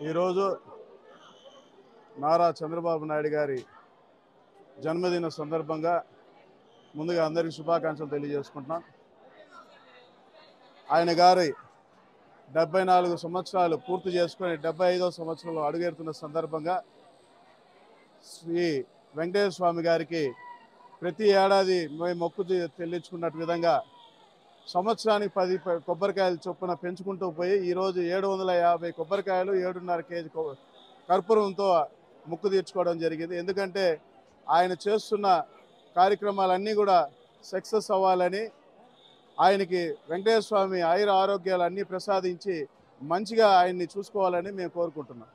ఈరోజు నారా చంద్రబాబు నాయుడు గారి జన్మదిన సందర్భంగా ముందుగా అందరికీ శుభాకాంక్షలు తెలియజేసుకుంటున్నాం. ఆయన గారి 74 సంవత్సరాలు పూర్తి చేసుకొని 75వ సంవత్సరంలో అడుగెడుతున్న సందర్భంగా శ్రీ వెంకటేశ్వర స్వామి గారికి ప్రతి ఏడాది మేము మొక్కు చెల్లించుకున్నట్టు విధంగా సంవత్సరానికి 10 కొబ్బరికాయలు చొప్పున పెంచుకుంటూ పోయి ఈరోజు 750 కొబ్బరికాయలు 7.5 కేజీ కర్పూరంతో మొక్కు తీర్చుకోవడం జరిగింది. ఎందుకంటే ఆయన చేస్తున్న కార్యక్రమాలన్నీ కూడా సక్సెస్ అవ్వాలని, ఆయనకి వెంకటేశ్వర స్వామి ఆయుర ఆరోగ్యాలు అన్నీ ప్రసాదించి మంచిగా ఆయన్ని చూసుకోవాలని మేము కోరుకుంటున్నాం.